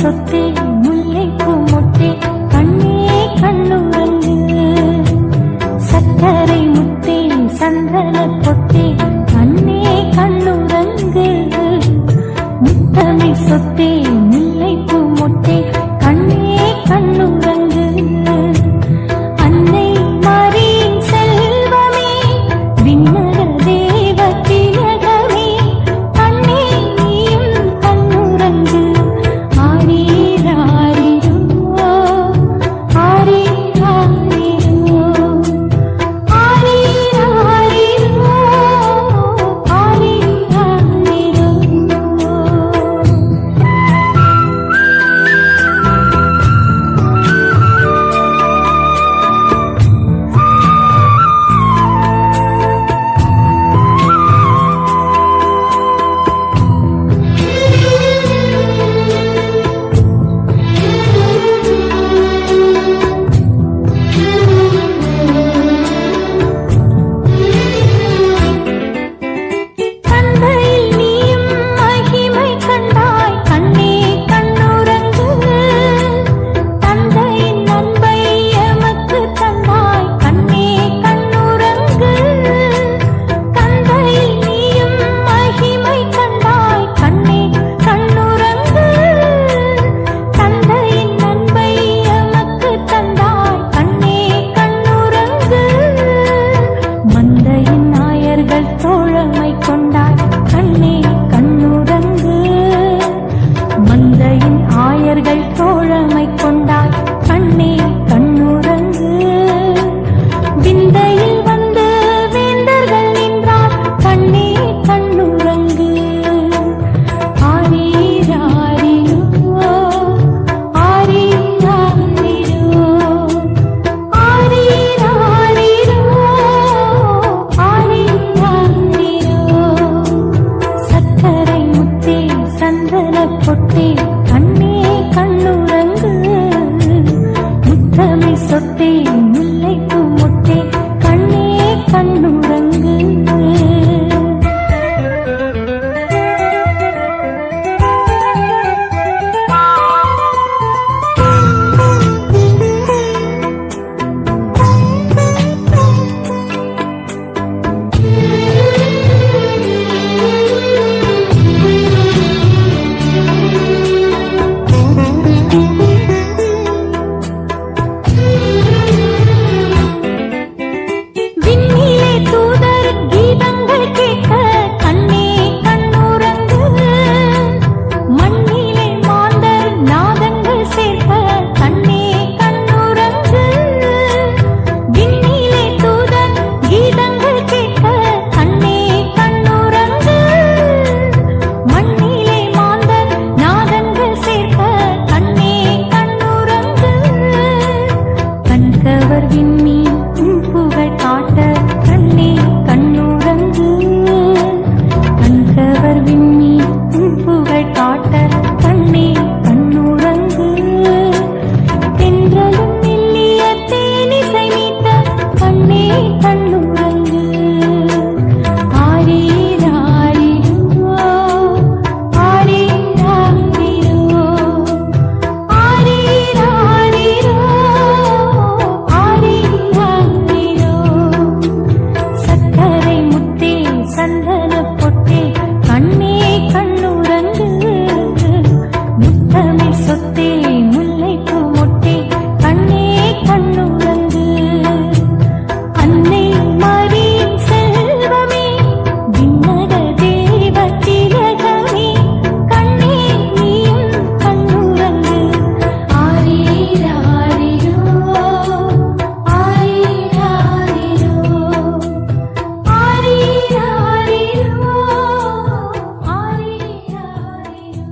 சொத்தே முல்லைப்பூ மொட்டே கண்ணே கண்ணுறங்கு சக்கரை முத்தே சந்தன பொத்தே கண்ணே கண்ணுறங்கு முத்தமை சொத்தே முல்லைப்பூ மொட்டே கண்ணே கண்ணுறங்கு அன்னை மாரியின் செல்வமே விண்ணக தேவ திலகமே கண்ணே நீயும் கண்ணுறங்கு ஆரீராரிரோ ஆரீராரிரோ ஆரீராரிரோ ஆரீராரிரோ தந்தையில் நீயும் மகிமை கண்டாய் கண்ணே கண்ணுறங்கு தந்தையின் அன்பை எமக்கு தந்தாய் கண்ணே கண்ணுறங்கு தந்தையில் நீயும் மகிமை கண்டாய் கண்ணே கண்ணுறங்கு தந்தையின் அன்பை எமக்கு தந்தாய் கண்ணே கண்ணுறங்கு மந்தையின் நாயர்கள் தோழமை கொண்டாய் கண்ணே கண்ணுறங்கு மந்தையின் ஆயர்கள் தோழமை கொண்டாய் கண்ணே கண்ணுறங்கு விந்தையில் வந்து வேந்தர்கள் நின்றார் கண்ணே கண்ணுறங்கு ஆரீராரிரோ ஆரீராரிரோ ஆரீராரிரோ ஆரீராரிரோ சக்கரை முத்தே சந்தன பொட்டே கண்ணே கண்ணுறங்கு முத்தமை சொத்தே முல்லைப்பூ மொட்டே கண்ணே கண்ணுறங்கு விண்ணிலே தூதர் கீதங்கள் கேட்க கண்ணே கண்ணுறங்கு மண்ணிலே மாந்தர் நாதங்கள் சேர்க்க கண்ணே கண்ணுறங்கு விண்ணிலே தூதர் கீதங்கள் கேட்க கண்ணே கண்ணுறங்கு மண்ணிலே மாந்தர் நாதங்கள் சேர்க்க கண்ணே கண்ணுறங்கு கண்கவர் விண்மீன் உன் புகழ் காட்ட கண்ணே கண்ணுறங்கு கண்கவர் விண்மீன் உன் புகழ் காட்ட கண்ணே கண்ணுறங்கு தென்றலும் மெல்லிய தேனிசை மீட்ட கண்ணே கண்ணுறங்கு ஆரீராரிரோ ஆரீராரிரோ ஆரீராரிரோ ஆரீராரிரோ சக்கரை முத்தே சந்தன பொட்டே கண்ணே கண்ணுறங்கு முத்தமை சொத்தே முல்லைப்பூ மொட்டே கண்ணே கண்ணுறங்கு அன்னை மாரியின் செல்வமே விண்ணக தேவ திலகமே கண்ணே நீயும் கண்ணுறங்கு ஆரீராரிரோ ஆரீராரிரோ ஆரீராரிரோ ஆரீராரிரோ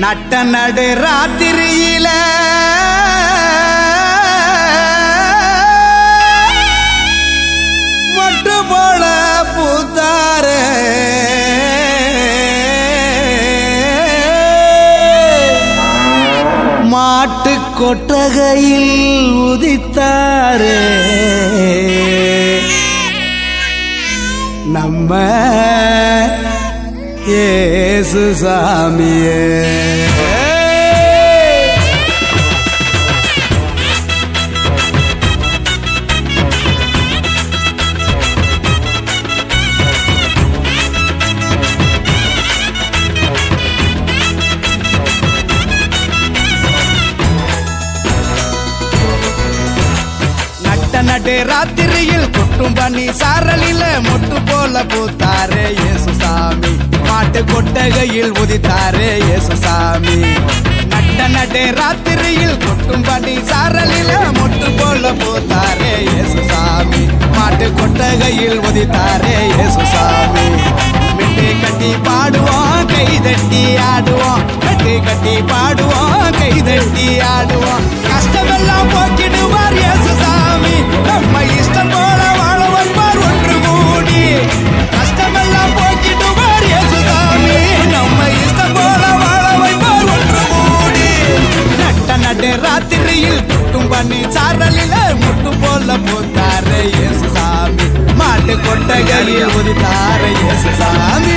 நட்ட நடு ராத்திரியில மொட்டு போல பூத்தாரே மாட்டு கொட்டகையில் உதித்தாரே நம்ம இயேசு சாமியே. நடு ராத்திரியில் கொட்டும் பனி சாரலில மொட்டு போல பூத்தாரே இயேசு சாமி. மாட்டு கொட்டகையில் உதித்தாரே இயேசு சாமி. நடு ராத்திரியில் கொட்டும் பனி சாரலில மொட்டு போல பூத்தாரே இயேசு சாமி. மாட்டு கொட்டகையில் உதித்தாரே இயேசு சாமி. மிட்டி கட்டி பாடுவோம் கைதட்டி ஆடுவோம் கட்டி கட்டி பாடுவோம் கைதட்டி ஆடுவோம் கஷ்டமெல்லாம் போக்கிடுவார் இயேசு சாமி நம்ம இஷ்டம் போல வாழ வைப்பார் ஒன்று கூடி கஷ்டமெல்லாம் போக்கிடுவார் இயேசு சாமி நம்ம இஷ்டம் போல வாழ வைப்பார் ஒன்று கூடி நடு ராத்திரியில் குட்டும் பண்ணி சாரலில முட்டு போல போத்தார இயேசு சாமி மாட்டு கொட்டகையில் உதித்தார இயேசு சாமி